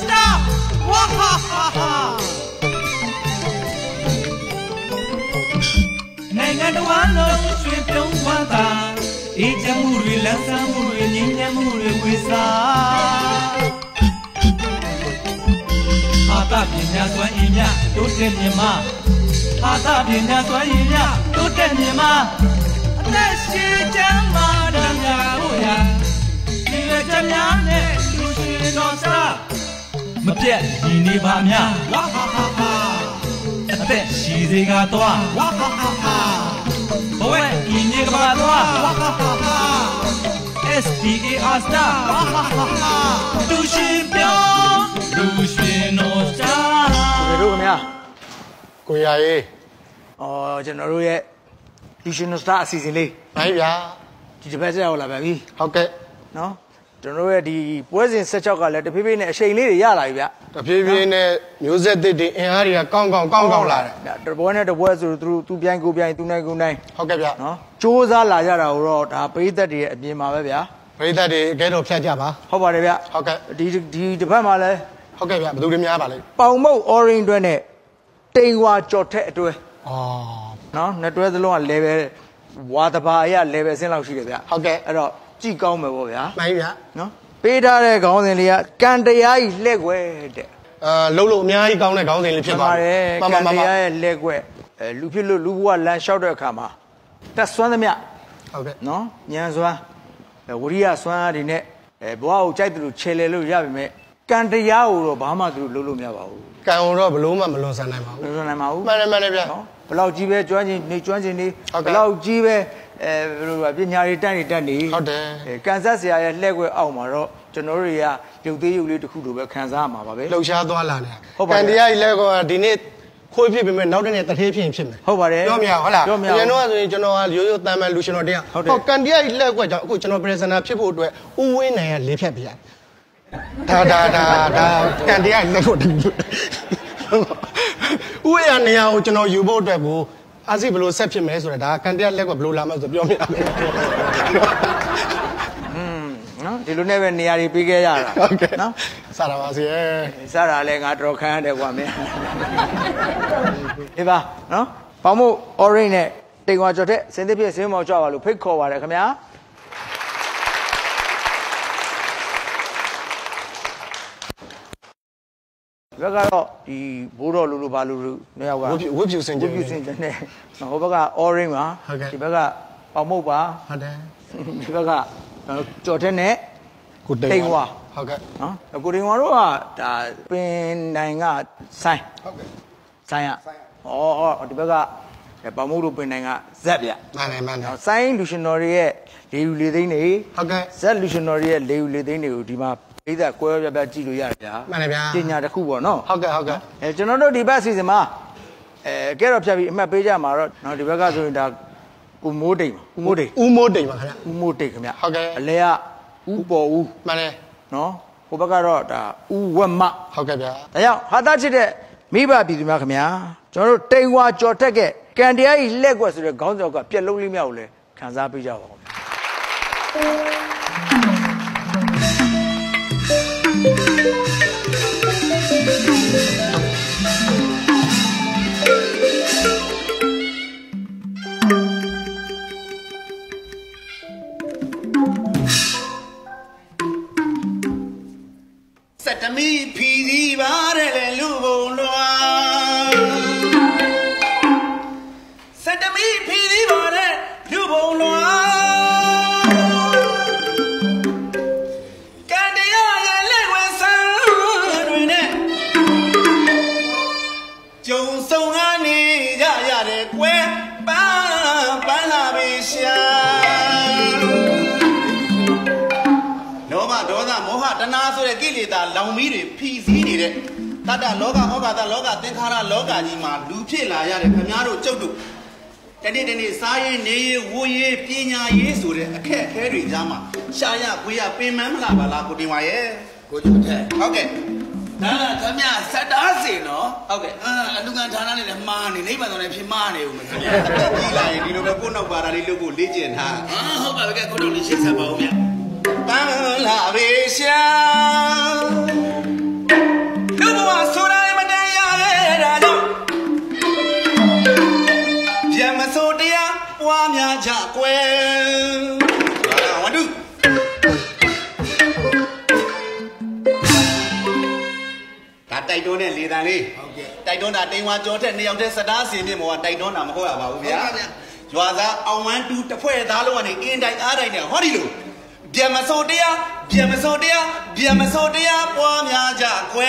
star. Wahahaha. Nangan wano swipyong wata. Ijamuri lansamuri ninyamuri wisa. Hata pinya swa inya tote nyema. Hata pinya swa inya tote nyema. Neshi jama danga uya. Nile jamya ne lushi no sa. Mapet ini bamya. Wahahaha. Ate shize ga toa. Wahahaha. Owe ini ga toa. Wahahaha. STA star. Wahahaha. Lushi pyo. Lushi no sa. Kau ni ah. Kau ye. Oh, jenama ye. Lushi no star season le. Baik ya. Jadi baca awal babi. Okay. No. Jenama ye di puasin sejak kala tapi ni asyik ni ya lah ya. Tapi ni music di hari ya kong lah. Terbuatnya terbuat tu biang ku biang tu naik. Okay ya. No. Cuaca lah ya orang. Apa itu dia biang mana ya? Berita di kero pelajar apa? Apa dia ya? Okay. Di depan mana? Okay ya. Betul ni apa le? Paumau orange tu ni. Tengwa cotek tu. Oh. No. Network tu luar level. Water bahaya level sen lau sih dia. Okay. Ada cikau mewah ya. Baik ya. No. Beda le kau ni lihat kandai legwe de. Lalu miai kau ni le pelajar. Mama kandai legwe. Lupi lu buat lan shout out kama. Tak suan demi. Okay. No. Yang suan. Uriya suan hari ni. Bawa ucai tu cile lu ya bime. Kandai uro bahama tu lu miya bahu. Kau orang belum sana mau. Belum sana mau. Mana ya. Belau jibe cuan ni. Belau jibe. Tapi nyari tani. Ada. Kansas ya legwe awak maro. Jenori ya. Yudi tu kudu Kansas ma babe. Lau siapa tuan lah ni. Kan dia lego di ni. Koi pun memang nak ni terhip film. Apa dia? Jom ya, hola. Jenor yo tamal luciano dia. Oh kan dia lego aku jenor present apa pun tu. Uwe ni ya lepet dia. Dah. Kan dia lego. Uwe ni ya jenor yo tu bu. Asyik belum set film ni sudah. Kan dia lego belum lama tu jom ya. Di luar ni hari pergi aja. Okay. Sarah masih. Sarah le ngadro kan dek wame. Iba, no? Pamu orange ni tengok jodoh. Sendiri pun semua jawab lu. Pick kau ada kami ya. Betul di buru lulu balu ni apa? Wujud senjata. ni. Nah, betul orange mah. Di betul pamu bah. Ada. Di betul jodoh ni. Tengok. Okay. Aku tengok tu dah pen nainga sai. Okay. Sai. Oh, di betul. Pamu tu pen nainga zap ya. Mana. Sai lusionori ye leulidai ni. Okay. Zap lusionori ye leulidai ni di mana. Ida kau biar cilu ya. Mana biar. Jenis ada kubu no. Okay. Jangan tu di bawah sini mah. Kerap jadi mak beja marot. No di bawah tu dah umode mana? Umode kami. Okay. Lea ubo Mana? No. Kau bakar dah uwama. Okay biar. Tanya, hata ciri miba bidu mak kami ya. Jangan tengok jodoh ke. Kandia ile gua sudah kau jaga. Piala uli miau le. Kanza beja wong. Setami pidi bare lubolo. Setami pidi bare lubolo. Kandia ya lewe sanwine. Jong song ani ya de kwe ba la bisha. Tana so le kili ta long mi de phisi ni de tata loka hokata loka thengkhara loka ji ma lu phit la ya de khamya do chouk do tani sa yin ne yi wo yi pnya yi so de akhet khe twi ja ma sha ya gwe ya pin man mala ba la ko tin wa ye ko ju the okay da khamya sata se no okay alukan thana ni le ma ni niban so ne phit ma ne u me khamya di la yin di lo be ko nok ba da li lo ko le chin thaဟုတ်ပါပဲကဲကိုတော့လေးရှင်းဆက်ပါဦးဗျBangladesh တိုက်တွန်းတဲ့လေတံလေးတိုက်တွန်းတာတိမ်ဝါကြောတဲ့2ယောက်တည်းစတားစင်မြင့်မောကတိုက်တွန်းတာမဟုတ်ရပါဘူးဗျာရွာသားအောင်ဝမ်းတူတစ်ဖွဲ့သားလုံးကနေအင်းတိုင်အားတိုင်းနဲ့ဟောဒီလိုပြန်မစိုးတရားပြန်မစိုးတရားပြန်မစိုးတရားပွားများကြကွယ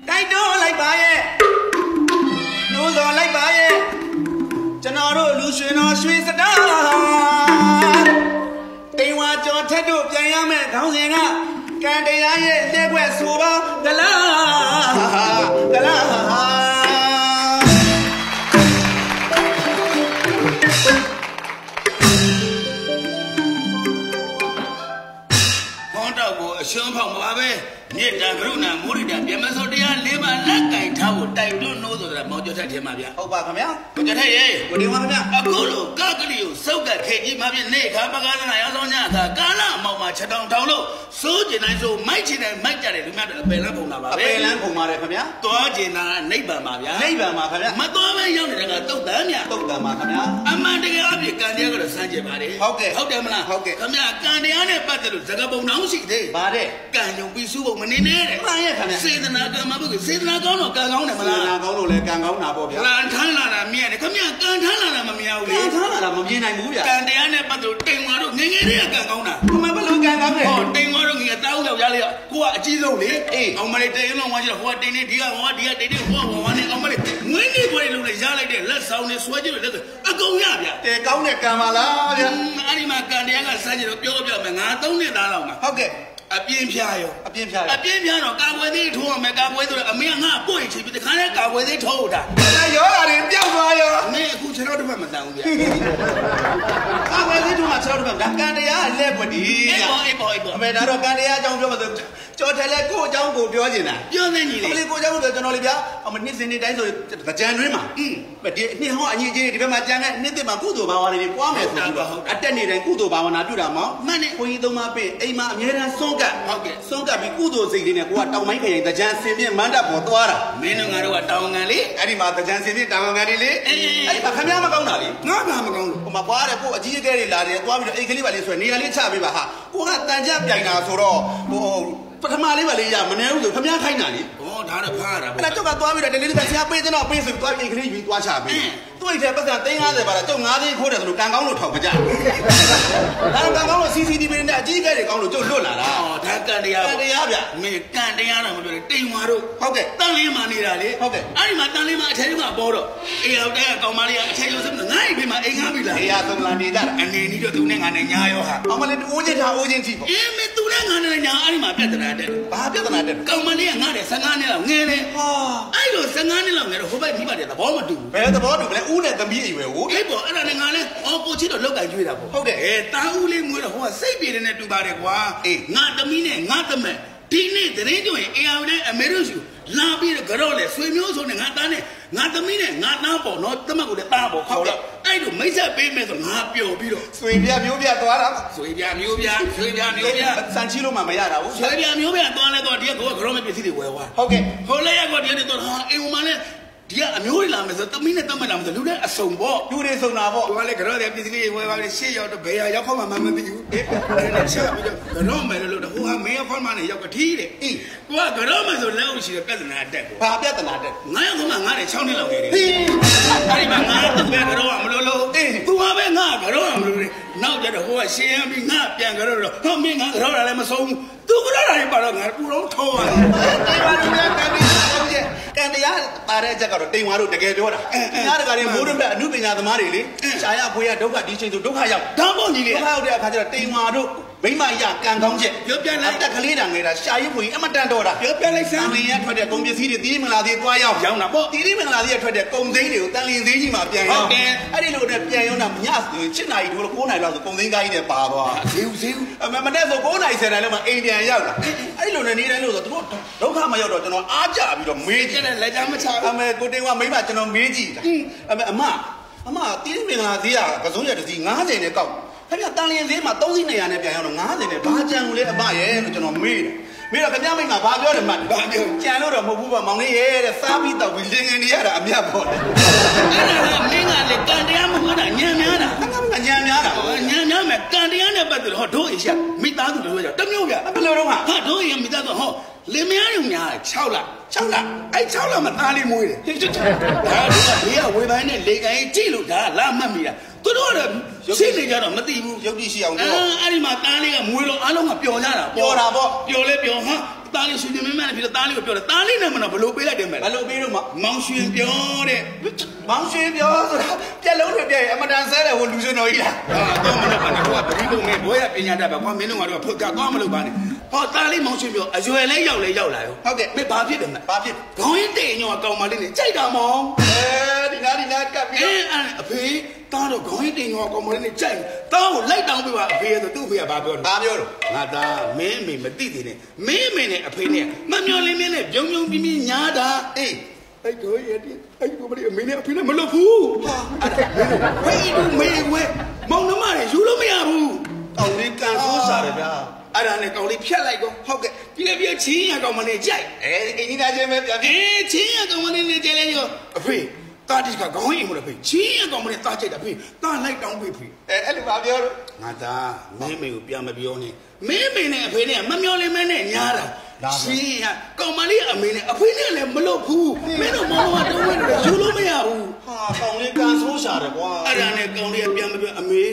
်တိုက်တွန်းလိုက်ပါရဲ့နှိုးဆော်လိုက်ပါရဲ့ကျွန်တော်တို့လူရွှေတော်ရွှေစတားတိမ်ဝါကြောထက်တို့ပြန်ရမယ်ခေါင်းစဉ်ကကံတရားရဲ့လက်ွက်ဆိုပါကလားကလားဟောတော့ကိုအရှုံးဖောက်မှာပဲမြေတံကရုဏာမုရိဒာပြန်မစောတရားလေးပါလက်ကင်ထားဖို့တိုက်တွန်းလို့ဆိုတာမောင်ကျော်ထက်ထင်ပါဗျာဟုတ်ပါခင်ဗျာကိုကျော်ထက်ရေကိုတင်ပါခင်ဗျာအခုလိုကကလေးကိုစောက်ကခေကြီးမှာပြနေခါပကားနာရောက်ဆောင်ညသာကာလမောင်မှာချက်တောင်တောင်လို့စိုးကျင်တိုင်းဆိုမိုက်ချင်တိုင်းမိုက်ကြတယ်လူများတော့အပယ်လန်းပုံတာပါပဲအပယ်လန်းပုံပါတယ်ခင်ဗျာသွားကျင်တာနိဗ္ဗာန်ပါဗျာနိဗ္ဗာန်ပါခင်ဗျာမသွားပဲရောက်နေတဲ့ကတုတ်တန်းများတုတ်တန်းပါခင်ဗျာအမှန်တကယ်အပြည့်ကံတရားကတော့စမ်းကြပါလေဟုတ်ကဲ့ဟုတ်တယ်မလားဟုတ်ကဲ့ခင်ဗျာကံတရားနဲ့ပတ်သက်လို့သကပုံတောင်းရှိသေးပါတဲ့ကံယုံပြီးစုဖို့မနေနဲ့တဲ့မှန်ရဲ့ခင်ဗျာစေတနာကံမှာပုဂ္ဂိုလ်စေတနာကောင်းတော့ကံကောင်းတယ်မလားစေတနာကောင်းလို့လည်းကံကောင်းတာပေါ့ဗျာကံထမ်းလာတာမြင်တယ်ခင်ဗျာကံထမ်းလာတာမမြင်ဘူးလေကံထမ်းလာတာမမြင်နိုင်ဘူးဗျာကံတရားနဲ့ပတ်သက်လို့တိမ်ဝါတို့ငငယ်လေးကံကောင်းတာဘယ်မှာဘလို့ကံကောင်းလဲဟောတိမ်ဝါတို့ငငယ်တောင်းရောက်ရလေကိုကအကြီးဆုံးလေအေးအောင်မလေးတိမ်လုံးဝါကျတော့ဟိုကတိမ်နေဒီကဟောဒီကတိမ်နေဟောဟောနဲ့အောင်မလေးငွေနေပေါ်လုံးနဲ့ရလိုက်တဲ့လက်ဆောင်နဲ့ဆွဲကြည့်လို့လက်အကုန်ရဗျာတဲကောင်းတဲ့ကံပါလားဗျာအဲ့ဒီမှာကံတရားကစမ်းကြတော့ပြောမယ်ငါ3နှစ်သားလောက်မှာဟုတ်ကဲ့အပြင်းဖြာရောအပြင်းဖြာတော့ကာကွယ်သေးထိုးရမယ်ကာကွယ်ဆိုတော့အမေကငါ့ပွင့်ချပြီးတခါနဲ့ကာကွယ်သေးထိုးတာဒါရောတာတွေပျောက်သွားရောမင်းအခုခြေတော်တစ်ဖက်မတန်ဘူးဗျာကာကွယ်သေးထိုးမှခြေတော်တစ်ဖက်ဒါကံတရားလက်ပွက်ဒီအေးပေါ်အမေဒါတော့ကံတရားအကြောင်းပြောမှဆိုကြော်တယ်လေကို့အကြောင်းကိုပြောနေတာပြောနေညီလေအမေကို့အကြောင်းကိုကျွန်တော်လေဗျာအမနှစ်စင်နေတိုင်းဆိုကြံတွင်းမှာဒီနှစ်ဟောအညီချင်းဒီဘက်မှာကြံတဲ့နှစ်သစ်မှာကုသိုလ်ဘာဝနာတွေပွားမယ်ဆိုပြီးတော့အတက်နေတိုင်းကုသိုလ်ဘာဝနာပြုတာမောင်မှန်တယ်ခွန်ကြီးသုံးပါပင်အိမ်မှာအမြဲတမ်းစွန့်ကပ်ဟုတ်ကဲ့စွန့်ကပ်ပြီးကုသိုလ်စိတ်လေးနဲ့ကိုကတောင်ပိုင်းခရိုင်တကြံစင်ပြင်းမန္တပေါ်သွားတာမင်းတို့ငါတို့ကတောင်ငံလေးအဲ့ဒီမှာတကြံစင်ပြင်းတောင်ငံလေးလေအဲ့ဒီမှာခမည်းမကောင်းတာလေငါကမကောင်းလို့ဟိုမှာပွားတယ်ကိုအကြီးအကဲတွေလာတယ်သွားပြီးတော့အိတ်ကလေးပါလေးဆိုနေရာလေးချပေးပါဟာကိုကတန်ကြပြိုင်တာဆိုတော့ဟိုပထမလေးပါလေးရမနေဘူးဆိုခမည်းခိုင်းတာလေဩဒါတော့ဖားရတာပေါ့အဲ့တော့ကသွားပြီးတော့တလေးလေးကဆရာပေးကျွန်တော်ပေးဆိုသွားပြီးအိတ်ကလေးယူသွားချပေးသူ့အိတ်ထဲပတ်စံ350ပါလားကျုပ်9သိန်းခိုးတယ်ဆိုလို့ကံကောင်းလို့ထောက်ကြဒါတော့ကံကောင်းလို့ CCTV နဲ့အကြီးအကဲတွေကောင်းလို့ကျုပ်လွတ်လာတာဩဒါကံတရားဗျမင်းကံတရားတော့မပြောနဲ့တိမ်ဝါတို့ဟုတ်ကဲ့တန်လေးမှနေတာလေဟုတ်ကဲ့အဲ့ဒီမှာတန်လေးမှအထက်ကြီးမှပေါ်တော့အေးရောက်တဲ့ကောင်မလေးကအထက်ရုံစငါ့အိမ်ဘေးမှာအိမ်ငါပြီလားအေးရသုံးလာနေကြတာအနေနီးတော့သူနဲ့ငါနဲ့ညာရောဟာအောင်မလေးအိုးချင်းထားအိုးချင်းထိပေါ့အေးမင်းသူနဲ့ငါနဲ့ညာအဲ့ဒီမှာပြဿနာတက်ဘာပြဿနာတက်ကောင်မလေးကငါနဲ့15နှစ်လောက်ငယ်တယ်ဟာအဲ့လို15နှစ်လောက်ငယ်တော့ဟိုဘက်ဒီဘက်တဲ့သဘောမတူဘူးဘယ်သဘောတူမလဲဦးနဲ့သမီးအိမ်ပဲဟိုအေးပေါ့အဲ့ဒါနဲ့ငါလဲကိုချစ်တော့လောက်ကင်ကျွေးတာပေါ့ဟုတ်တယ်တာဦးလေးမွေးတော့ဟိုကစိတ်ပြေတဲ့နဲ့တူပါတယ်ကွာအေးငါသမီးနဲ့ငါသမက်ဒီနေ့တရင်ကျွင်အေအောင်နဲ့အမေရိကန်လာပြီးတော့ကြော့လေဆွေမျိုးဆိုနဲ့ငါသားနဲ့ငါသမီးနဲ့ငါသားပေါ့နော်သမက်ကိုလည်းသားပေါ့ခေါ်တော့အဲ့လိုမိတ်ဆက်ပေးမယ်ဆိုငါပျော်ပြီးတော့ဆွေပြမျိုးပြသွားတာဆွေပြမျိုးပြစံချီလို့မှမရတာဘူးဆွေပြမျိုးပြသွားလဲတော့ဒီကကိုကြော့မဲ့ပစ္စည်းတွေဝယ်သွားဟုတ်ကဲ့ဟိုလဲရကောဒီကတော့ဟာအိမ်ဦးမလဲဒီကအမျိုးတွေလာမယ်ဆိုသမီးနဲ့တတ်မှတ်လာမယ်ဆိုလူနဲ့အစုံပေါ့လူတွေစုံတာပေါ့သူကလည်းကြော့တဲ့ပစ္စည်းတွေဝယ်ပါလေရှေ့ရောက်တော့ဘယ်ရောက်ခေါမှမသိဘူးအေးအဲ့ဒါချက်ပြီးတော့ကြော့မယ်လို့ဟိုဟာမင်းရောက်ခေါမှနဲ့ရောက်ကထီးတယ်အေးသူကကြော့မယ်ဆိုလက်အောင်ရှိတဲ့ပြဿနာတက်ကိုဘာပြဿနာတက်ငါရောက်ခေါမှငါနဲ့6နှစ်လောက်နေတယ်ဟေးအဲ့ဒီမှာငါတော့ပဲကြော့မလို့အေးသူကပဲငါကြော့မလို့နောက်ကျတော့ဟိုကရှင်းပြီးငါပြန်ကြော့တော့ဟောမင်းငါကြော့တာလည်းမဆုံးဘူးသူကြော့တာလည်းပါတော့ငါပူတော့ထောရတယ်အဲ့ပါလို့များကန်တရားပါတဲ့ချက်ကတော့တိမ်ဝါတို့တကယ်ပြောတာငါတကာတွေမိုးတို့အမှုပညာသမားတွေလေရှားရဖွေးရဒုက္ခဒီချိန်ဆိုဒုက္ခရောက်ဓာတ်ပေါ့ကြီးလေဒုက္ခရောက်တဲ့အခါကျတော့တိမ်ဝါတို့မိမရကံကောင်းချက်ပြောပြလိုက်တက်ကလေးတန်နေတာရှားရဖွေးအမတန်တော်တာပြောပြလိုက်စမ်းလင်းရထွက်တဲ့ကုန်ပစ္စည်းတွေတီးမင်္ဂလာသေးသွားရောက်တာပေါ့တီးမင်္ဂလာသေးရထွက်တဲ့ကုန်သိန်းတွေကိုတန်လင်းသေးကြီးမှာပြန်ရောက်တယ်အဲ့ဒီလိုနဲ့ပြန်ရောက်တာည7နာရီတို့9နာရီလောက်ဆိုကုန်သိန်းကားကြီးနဲ့ပါသွားဈေးဦးမနေ့ဆို9နာရီ10နာရီလောက်မှအိမ်ပြန်ရောက်လာအဲ့ဒီလိုနဲ့နေတိုင်းလို့ဆိုတို့ဒုက္ခမရောက်တော့ကျွန်တော်အားကြပြီးတော့မေးကြည့်တယ်လက်ချမချအမေကိုတင်ကမိမကျွန်တော်မေးကြည့်အမေအမတီးမင်္ဂလာသေးရကစုံရတစီ90နဲ့ကောက်ခင်ဗျတန်လျင်သေးမှာ3စီး200နဲ့ပြန်ရောက်တော့90နဲ့ဘာကြံလို့လဲအမရဲ့လို့ကျွန်တော်မေးတယ်ခင်ဗျမိမဘာပြောတယ်မှတ်ဘာပြောကြံလို့တော့မဟုတ်ဘူးပါမောင်လေးရဲ့တဲ့စားပြီးတော့လင်းငင်းနေရတာအမြတ်ပေါ့လေအဲ့ဒါကမင်းကလေကံတရားမဟုတ်တာညံများတာငါ ကန်တရားနဲ့ပတ်သက်တော့တို့အိရှာမိသားစုတို့ကြောင့်တမျိုးဗျာ ဘယ်လိုတော့ဟာ ဟာတို့အိမိသားစုဟောလင်မယားရုံများ6လ6လအဲ့6လမှာသားလေးမွေးတယ်ဒါတို့ကဘေးကဝေပိုင်းနဲ့လေကန်ကြီးကြည့်လို့ဒါလာမှတ်မိတာသူတို့ကတော့ရှင်းနေကြတော့မသိဘူး ရုပ်ကြည့်ရှိအောင်တော့ အဲ့ဒီမှာသားလေးကမွေးလို့အားလုံးကပျော်ကြတာ ပျော်တာပေါ့ ပျော်လဲပျော်ဟာသားလေးရှင်မင်းမနဲ့ဖြစ်တော့သားလေးကိုပျော်တယ်သားလေးနဲ့မတော့ဘလို့ပေးလိုက်တယ်မဲ့ ဘယ်လိုပေးတော့မှ မောင်ရှင်ပြောတဲ့ မောင်ရွှေပြောဆိုတာပြက်လုံးတွေပြက်ရင်အမတန်ဆဲတယ်ဟိုလူရှင်တော်ကြီးလား တော့မလုပ်ပါနဲ့ကွာပရိပုံနဲ့ဘွဲရပညာတတ်ပါကွာမင်းတို့ကတော့ဖုတ်ကြတော့မလုပ်ပါနဲ့ဟောသားလေးမောင်ရှင်ပြောအရွယ်လဲရောက်လာရော ဟုတ်ကဲ့ မင်းဘာဖြစ်တယ်မလဲ ဘာဖြစ် ခေါင်းရင်းတိတ်ညောအကောင်မလေးနဲ့ကြိုက်တာမောင် ဒီနာကပ်ပြီး အဲ့အဖေသားတော့ခေါင်းရင်းတိတ်ညောအကောင်မလေးနဲ့ကြိုက်သားကိုလိုက်တောင်းပေးပါအဖေဆိုသူ့အဖေကဘာပြောလဲ ဘာပြောတော့ ငါသားမင်းမေမသိသေးနဲ့မင်းမေနဲ့အဖေနဲ့မမျော်လင်းမင်းနဲ့ပြုံပြုံပြင်းပြင်းညားတာ အေး အဲ့တို့ရဲ့အဲ့တို့မလေးအမေနဲ့အဖေနဲ့မလုပ်ဘူးဟာအဲ့ဒါဖေးလူမေဝဲမောင်နှမတွေယူလို့မရဘူး ကောင်လေးကန်ဆိုးစားတယ်ဗျာ အဲ့ဒါနဲ့ကောင်လေးဖြတ်လိုက်တော့ ဟုတ်ကဲ့ ပြည့်ချင်းရကောင်မလေးကြိုက် အိမ်ကြီးသားချင်းပဲပြန်ပြီ ချင်းရကောင်မလေးနဲ့ကြိုက်လိုက်ရောအဖေတာတိကခေါင်းရင်မလို့ဖေချင်းရကောင်မလေးတာကြိုက်တာဖေတာလိုက်တောင်းဖေဖေ အဲ့လိုပါပြောတော့ ငါသားမင်းမေကိုပြန်မပြောနဲ့မင်းမေနဲ့အဖေနဲ့မမျော်လင့်မနဲ့ညားတာချင်းရကောင်မလေးအမေနဲ့အဖေနဲ့လည်းမလုပ်ဘူးမင်းတို့မောင်ကတော့ဝဲတယ်ယူလို့မရဘူး ဟာကောင်လေးကန်ဆိုးစားတယ်ကွာ အဲ့ဒါနဲ့ကောင်လေးကပြန်မပြောအမေ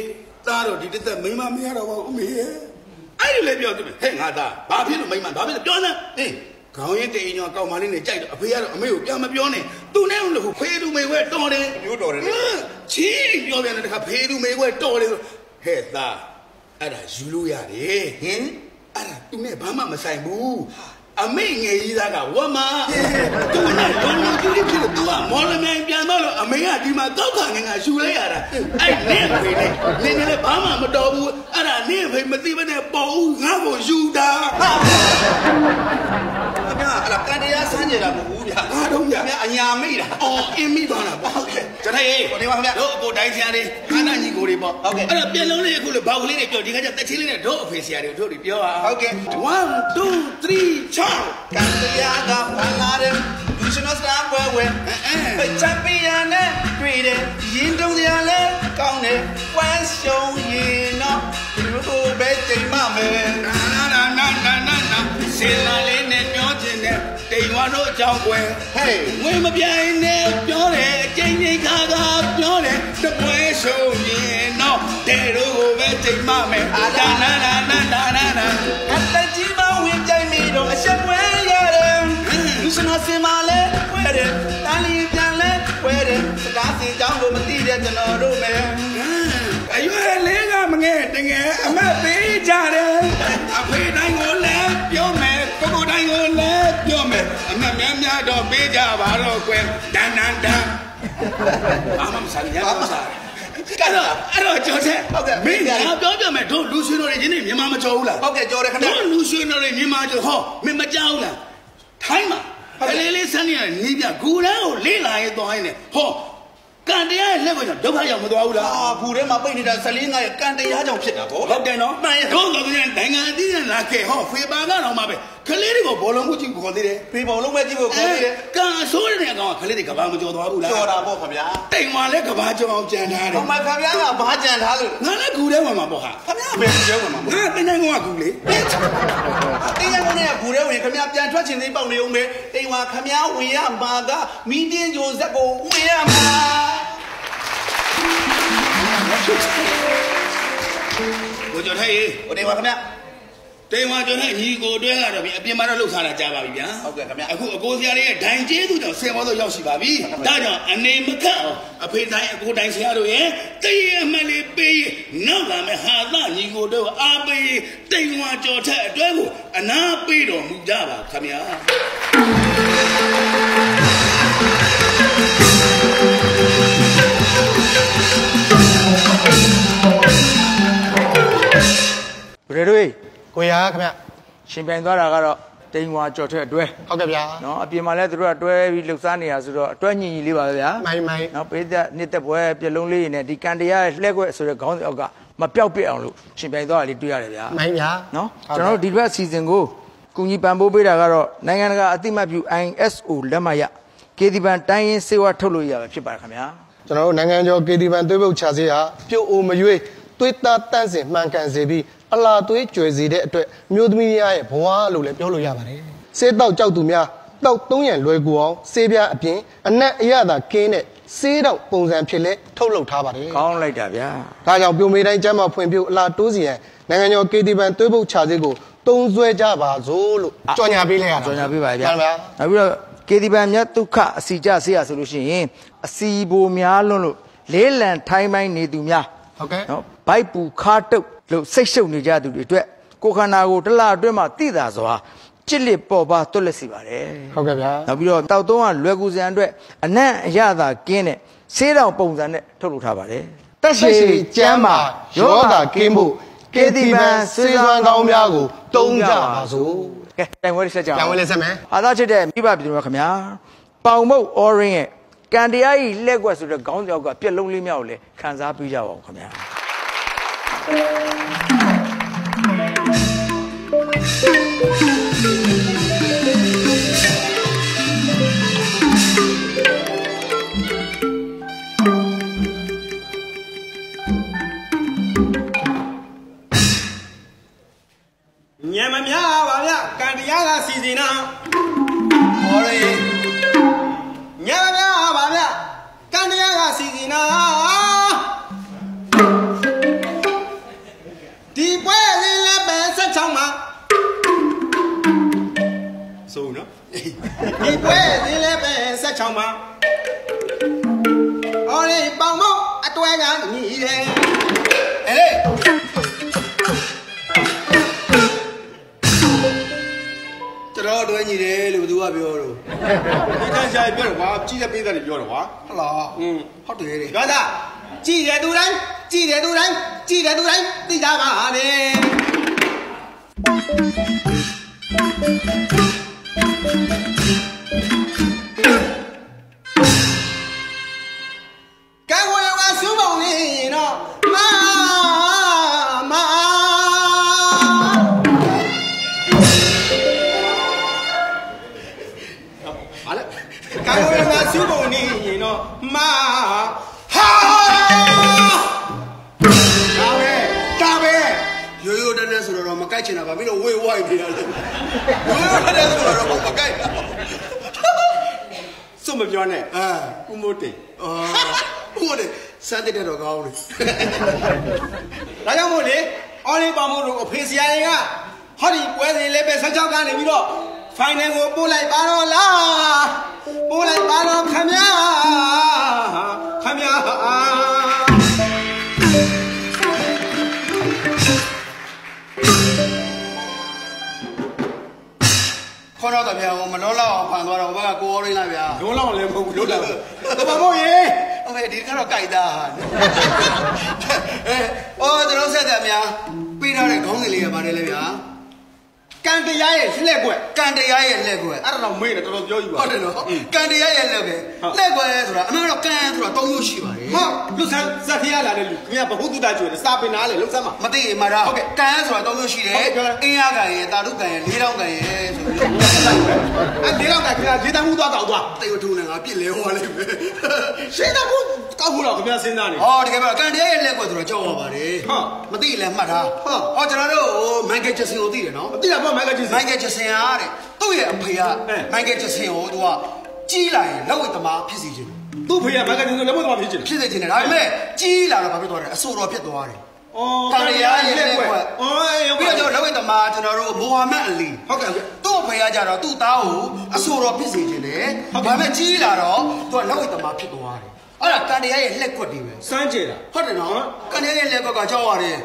သားတော့ဒီတက်မိမမရတော့ပါဘူးအမေအဲ့ဒီလည်းပြောတယ်ဟဲ့ငါသားဘာဖြစ်လို့မိမဘာဖြစ်လို့ပြောနေအေးခေါင်းရင်တိန်ညောကောင်မလေးနဲ့ကြိုက်တော့အဖေကတော့အမေကိုပြန်မပြောနဲ့သူနဲ့လို့ဖေးသူမေဝဲတော်တယ် မျိုးတော်တယ်လေ ချင်းပြောပြန်တဲ့ခါဖေးသူမေဝဲတော်တယ်ဆိုဟဲ့သားအဲ့ဒါယူလို့ရတယ် ဟင် အဲ့ဒါသူနဲ့ဘာမှမဆိုင်ဘူးအမေငယ်ကြီးသားကဝမသူနဲ့လုံးလုံးကြီးဖြစ်လို့သူကမော်လမြိုင်ပြန်တော့လို့အမေကဒီမှာတောက်ခါငငါယူလိုက်ရတာအဲ့နဲ့ဖေးနဲ့နင်းလည်းဘာမှမတော်ဘူးအဲ့ဒါနင်းဖေးမသိဘဲနဲ့ပေါ်ဦးငါ့ကိုယူတာ ခင်ဗျာအဲ့ဒါကန်တရားဆန်းကြတာမဟုတ်ဘူးဗျာ အားတော့ရ ခင်ဗျာအညာမိတာ အော်အင်းမိသွားတာပေါ့ဟုတ်ကဲ့ကျွန်တော်ရေး ဟိုနေပါခင်ဗျာ တို့အကိုတိုင်းဆရာတွေခန္ဓာညီကိုတွေပေါ့ ဟုတ်ကဲ့ အဲ့တော့ပြန်လုံးလေးအခုလို့ဘောက်ကလေးတွေပြောဒီကကြတက်ချင်းလေးနဲ့တို့အဖေဆရာတွေတို့တွေပြောပါ ဟုတ်ကဲ့ 1 2 3 6 ကန်တရားကဖန်လာတယ်လူရှင်တော်စတာပွဲဝဲချန်ပီယံနဲ့တွေ့တယ်ရင်တုံးစရာလဲကောင်းတယ်ဝမ်းရှုံးရင်တော့ဒီလိုပဲချိန်မှမယ် နာစင်လာလေးနဲ့ပြောခြင်းနဲ့တိမ်ဝါတို့အကြောင်းကွယ် ဟေး ငွေမပြိုင်နဲ့ပြောတယ်အချိန်ချင်းခါခါပြောတယ်တပွဲရှုံးရင်တော့တဲ့တို့ကိုပဲချိန်မှမယ်ဒါနာ အတကြီးမဝင်ကြိုင်မီတော့အဆက်ပွဲရတယ်လူရှင်တော်စင်မလဲပွဲတယ်တန်လီပြန်လဲပွဲတယ်စကားစီကြောင်းကိုမသိတဲ့ကျွန်တော်တို့ပဲ အရွယ်လေးကမငဲတငယ်အမတ်ပေးကြတယ်အဖေတိုင်းကိုလည်းပြောမယ်ကိုတိုင်းကိုလည်းပြောမယ်အမတ်များတော့ပေးကြပါတော့ကွယ်ဒန်ဘာမှမဆိုင်ရပါစားအဲ့တော့ကျော်ချက်မင်းကပြောမယ်တို့လူရှင်တော်တွေဒီနေ့မြန်မာမကြောက်ဘူးလား ဟုတ်ကဲ့ကြော်တယ်ခင်ဗျာ တို့လူရှင်တော်တွေမြန်မာကြောက်ဟောမင်းမကြောက်ဘူးလားထိုင်းမှာကလေးစမ်းနေရနေပြဂူတန်းကိုလေးလာရဲသွားရင်ဟောကန်တရားရဲ့လက်ကိုကြောင့်ဒုက္ခရောက်မသွားဘူးလား အာဘူးထဲမှာပိတ်နေတာ14ငါရဲ့ကန်တရားကြောင့်ဖြစ်တာဗော ဟုတ်တယ်နော်မှန်ရဲ့တို့ကလည်းနိုင်ငံအသီးနဲ့လာခဲ့ဟောဖေပါကတော့မှပဲခလေးတွေကိုဘောလုံးမှုကြည့်ခေါ်သေးတယ် ဖေးပုံလုံးမဲ့ကြည့်ဖို့ခေါ်သေးတယ် ကန်အစိုးရတဲ့အကောင်ကခလေးတွေကဘာမကြော်သွားဘူးလား ကြော်တာဗောခင်ဗျာ တိမ်ဝါလဲကဘာကြော်အောင်ကြံထားတယ် ဟိုမှာခင်ဗျားကဘာကြံထားလို့ ငါလည်းကူထဲဝင်မှာပေါ့ဟာ ခင်ဗျားဘယ်ကြောက်မှာမ ငါတင်းတိုင်းကောင်ကကူလေ တင်းရကုန်နဲ့ဘူးထဲဝင်ခင်ဗျားပြန်ထွက်ချင်သေးပေါက်နေအောင်ပဲတိမ်ဝါခင်ဗျားဝင်ရမှာကမီးတင်းကြိုဇက်ကိုဝင်ရမှာ ကိုကျော်ထိုက်ရေ ဟိုနေပါခင်ဗျာ တိမ်ဝါကျော်ထိုက်ညီကိုတွဲလာတော့ပြီအပြင်မှာတော့လှုပ်ထားတာကြားပါပြီဗျာ ဟုတ်ကဲ့ခင်ဗျာ အခုအကိုစရာတွေရဲ့ဒိုင်ကျေးသူကြောင့်ဆယ်မောတော့ရောက်ရှိပါပြီဒါကြောင့်အနေမခတ်အောင်အဖေတိုင်းအကိုတိုင်းဆရာတို့ရဲ့တည့်ရမှလေးပေးနောက်လာမဲ့ဟာသညီကိုတို့အားပေးတိမ်ဝါကျော်ထက်အတွဲကိုအနာပေးတော်မူကြပါခင်ဗျာ ဘယ်တွေ ကိုရခင်ဗျ ရှင်ပြိုင်သွားတာကတော့တိမ်ဝါကြော်ထက်အတွဲ ဟုတ်ကဲ့ဗျာ နော်အပြင်မှာလည်းသူတို့ကတွဲပြီးလှုပ်ရှားနေတာဆိုတော့အတွဲညီညီလေးပါပဲဗျာ မိုင်း နော်ပိသက်နှစ်သက်ပွဲပြလုံးလေးနဲ့ဒီကန်တရားရဲ့လှည့်ခွက်ဆိုတဲ့ခေါင်းစဉ်အောက်ကမပြောက်ပြစ်အောင်လို့ရှင်ပြိုင်သွားတာလေးတွေ့ရတယ်ဗျာ မိုင်းဗျာ နော်ကျွန်တော်တို့ဒီဘက်အစီအစဉ်ကိုကုညီပံ့ပိုးပေးတာကတော့နိုင်ငံတကာအသိမှတ်ပြု ISO လက်မှတ်ရ KD ဘန်တိုင်းရင်းစေဝါထုတ်လို့ရပါဖြစ်ပါတယ်ခင်ဗျာ ကျွန်တော်တို့နိုင်ငံကျော် KD ဘန်သွေးပုတ်ချစေဟာပြုတ်အိုမရွေး သွေးသားတန့်စင်မှန်ကန်စေပြီးအလားသွေးကြွယ်စေတဲ့အတွက်မျိုးသမီးရဲ့ဘဝလို့လည်းပြောလို့ရပါတယ်ဆေးတောက်ကြောက်သူများတောက်3ရန်လွယ်ကူအောင်ဆေးပြားအပြင်အနက်အရသာကင်းတဲ့ဆေးတောက်ပုံစံဖြစ်လဲထုတ်လုပ်ထားပါတယ်ကောင်းလိုက်တာဗျာဒါကြောင့်ပြုံမေတိုင်းကျမ်းမာဖွင့်ပြအလားတိုးစီရန်နိုင်ငံကျော် KT ဘန်သွေးပုတ်ချဆေးကိုသုံးစွဲကြပါစို့လို့ကြော်ညာပေးလိုက်ရတာကြော်ညာပေးပါဗျာနောက်ပြီးတော့ KT ဘန်မြတ်ဒုက္ခအစီကြဆေးရဆိုလို့ရှိရင်အစီဘိုများလွန်းလို့လေးလံထိုင်းပိုင်းနေသူများဟုတ်ကဲ့နော်ဘိုက်ပူခါတုတ်လို့စိတ်ရှုပ်နေကြသူတွေအတွက်ကိုခန္ဓာကိုတစ်လအတွင်းမှာတိတာစွာကြစ်လက်ပေါ်ပါတွက်လက်စီပါတယ်ဟုတ်ကဲ့ဗျာနောက်ပြီးတော့တောက်သုံးကလွယ်ကူစံအတွက်အနံ့အရသာကင်းတဲ့ဆေးတောင်ပုံစံနဲ့ထုတ်လုပ်ထားပါတယ်တက်ရှိကျမ်းမာယောဂကင်းဖို့KT ဘန်ဆေးစွမ်းကောင်းများကိုတုံးကြပါစို့ကဲတိုင်ဝဲလေးဆက်ကြအောင်တိုင်ဝဲလေးဆက်မယ်အားသာချစ်တဲ့မိဘပြည်သူများခင်ဗျာပေါင်မုတ် orange ရဲ့ကန်တရားကြီးလက်ကွက်ဆိုတဲ့ခေါင်းကြောက်ကပြက်လုံးလေးမြောက်လေခံစားပေးကြပါဦးခင်ဗျာညမများပါဗျကန်တရားကစီစဉ်နာဟောလေညမများပါဗျကန်တရားကစီစဉ်နာဒီပွဲလေးလည်းပဲ16မှာဆိုနော်ဒီပွဲလေးလည်းပဲ16မှာဟောလေပေါင်မောအတွဲကညီတယ်အေးတော်တွဲညီတယ်လို့သူကပြောတော့ဒီတန်းရှာပြောတော့ကွာကြီးတဲ့ပေးတဲ့ပြောတော့ကွာဟုတ်လားဟုတ်တယ်လေပြောတာကြီးတယ်သူတိုင်းကြီးတယ်သူတိုင်းကြီးတယ်သူတိုင်းသိကြပါလေကဲဝေဝါစုပုံနေတော့မာကာဝေငါစုပုံနေရင်တော့မာဟာဒါပဲရိုးရိုးတန်းတန်းဆိုတော့မကိုက်ချင်တာပါမင်းတို့ဝေဝိုက်နေရတယ်ရိုးရိုးတန်းတန်းဆိုတော့မကိုက်တာစွမပြောနဲ့ဦးမိုးတိတ်ဦးမိုးတိတ်စမ်းတဲ့တော့ကောင်းတယ်ဒါကြောင့်မို့လေအော်လေးပေါင်မို့လို့အဖေဆရာကြီးကဟောဒီပွဲစဉ်လေးပဲ16ကနေပြီးတော့ဖိုင်နယ်ကိုပို့လိုက်ပါတော့လားပို့လိုက်ပါတော့ခမညာခေါင်းတော့ဗျာမလောလောက်အောင်ဖန်သွားတော့ဘက်ကကိုရင်းလာဗျာလုံးလောက်လည်းမဟုတ်ဘူးလို့လာတော့ဘာမို့ရေโอเคဒီကတော့ကြိုက်တာကျွန်တော်ဆက်တယ်များပြီးထားတဲ့ခေါင်းစဉ်လေးရပါတယ်လေဗျာကန်တရားရဲ့လက်ကွက်ကန်တရားရဲ့လက်ကွက်အဲ့ဒါတော့မေးတယ်တော်တော်ပြောယူပါဟုတ်တယ်နော်ကန်တရားရဲ့လက်ကွက်လက်ကွက်ဆိုတာအမှန်တော့ကန်ဆိုတာ3မျိုးရှိပါတယ်ဟုတ်လူဆန်းဇက်ဖျားလာတဲ့လူခင်ဗျာဘဟုတုတကျွေးတယ်စာပင်နာလေလုံးစမ်းမှာမသိရင်မှာတော့ဟုတ်ကဲ့ကန်ဆိုတာ3မျိုးရှိတယ်အင်းရကန်ရဲ့တာတုကန်ရဲ့၄တောင်းကန်ရဲ့ဆိုပြီးအဲ့၄တောင်းကန်ခင်ဗျာ၄တောင်းမှုသွားတောက်သွားတိတ်ဝထုံးနေငါပြစ်လဲဟောလိုက်ပဲရှင်းတော့ကောက်ဖို့တော့ခင်ဗျာစဉ်းစားနေဟောတကယ်ပါကန်တရားရဲ့လက်ကွက်ဆိုတော့ကြောက်ရပါတယ်ဟုတ်မသိရင်လည်းမှတ်ထားဟုတ်ဟောကျွန်တော်တို့မိုက်ကယ်ဂျက်ဆင်ကိုသိတယ်နော်သိတာပေါ့မိုက်ကယ်ဂျက်ဆင်အားတဲ့သူ့ရဲ့အဖေကမိုက်ကယ်ဂျက်ဆင်ကိုသူကကြီးလာရင်လက်ဝဲသမားဖြစ်စီခြင်းသူ့ဖေကမိုက်ကယ်ဂျက်ဆင်လက်ဝဲသမားဖြစ်ခြင်းဖြစ်စေခြင်းတယ်ဒါပေမဲ့ကြီးလာတော့ဘာဖြစ်သွားလဲအဆိုတော်ဖြစ်သွားတယ်ကန်ရရဲ့လက်ကွက်ပြီးတော့လက်ဝဲသမားကျွန်တော်တို့မိုဟာမက်အလီဟုတ်ကဲ့သူ့ဖေကကြတော့သူ့သားကိုအဆိုတော်ဖြစ်စေခြင်းတယ်ဒါပေမဲ့ကြီးလာတော့သူကလက်ဝဲသမားဖြစ်သွားတယ်အဲ့ဒါကန်တရားရဲ့လက်ကွက်တွေပဲစမ်းကြည့်တာဟုတ်တယ်နော်ကန်တရားရဲ့လက်ကွက်ကကြောက်ရတယ်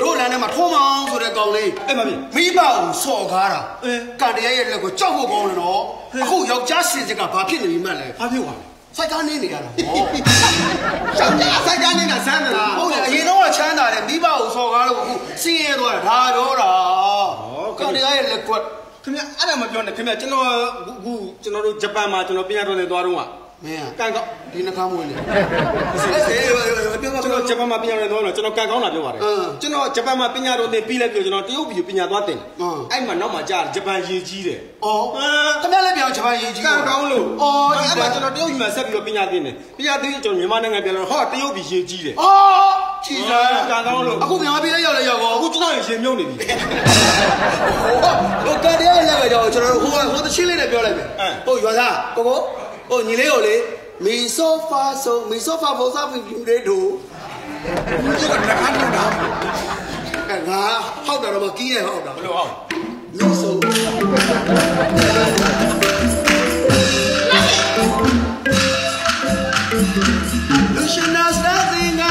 တို့လမ်းထဲမှာထုံးမောင်းဆိုတဲ့ကောင်လေးအဲ့မမိဘကိုစော်ကားတာကန်တရားရဲ့လက်ကွက်ကြောက်ဖို့ကောင်းတယ်နော်အခုယောက်ျားစင်စကဘာဖြစ်နေပြီမှလဲဘာဖြစ်သွားလဲစိုက်ကားနေနေရတာဟောစိုက်ကားနေတာစမ်းတာဟုတ်တယ်အရင်တော့ချမ်းသာတယ်မိဘကိုစော်ကားလို့အခုစီးရဲသွားတာဒါပြောတာကန်တရားရဲ့လက်ကွက်ခင်ဗျအဲ့ဒါမပြောနဲ့ခင်ဗျကျွန်တော်တို့ဂျပန်မှာကျွန်တော်ပြန်ရတော့နေသွားတော့ကမင်းကန်ကောက်ဒီနှခမ်းမွေးနေကျွန်တော်ဂျပန်မှာပညာတော်တော့ကျွန်တော်ကန်ကောင်းတာပြောပါတယ်ကျွန်တော်ဂျပန်မှာပညာတော်သင်ပြီးလိုက်ပြီးကျွန်တော်တရုတ်ပြည်ပညာသွားတင်အဲ့မှာနောက်မှာကြာဂျပန်ရေကြီးတယ်ဩခင်ဗျားလည်းပြောဂျပန်ရေကြီးကန်ကောင်းလို့ဩအဲ့မှာကျွန်တော်တရုတ်ပြည်မှာဆက်ပြီးတော့ပညာသင်တယ်ပညာသင်ကျွန်တော်မြန်မာနိုင်ငံပြန်လာတော့ဟောတရုတ်ပြည်ရေကြီးတယ်ဩ ကြည်စား ကန်ကောင်းလို့ အခုမြန်မာပြည်လည်းရောက်လဲရောက်ကော အခုကျွန်တော်ရင်မြုံနေပြီ ဟိုကတည်းကလည်းပဲကြောကျွန်တော်တို့ဟိုတချင်းလေးနဲ့ပြောလိုက်မယ်ဟိုရွာသားကိုဟိုညီလေးကိုလေမီဆိုဖာပုံစံပြီးတွေတို့ဒီကတခါတော့ငါဟောက်တာတော့မကီးရဲ့ဟောက်တာဘယ်လိုဟောက်မီဆိုလူရှင်နာစတာတင်က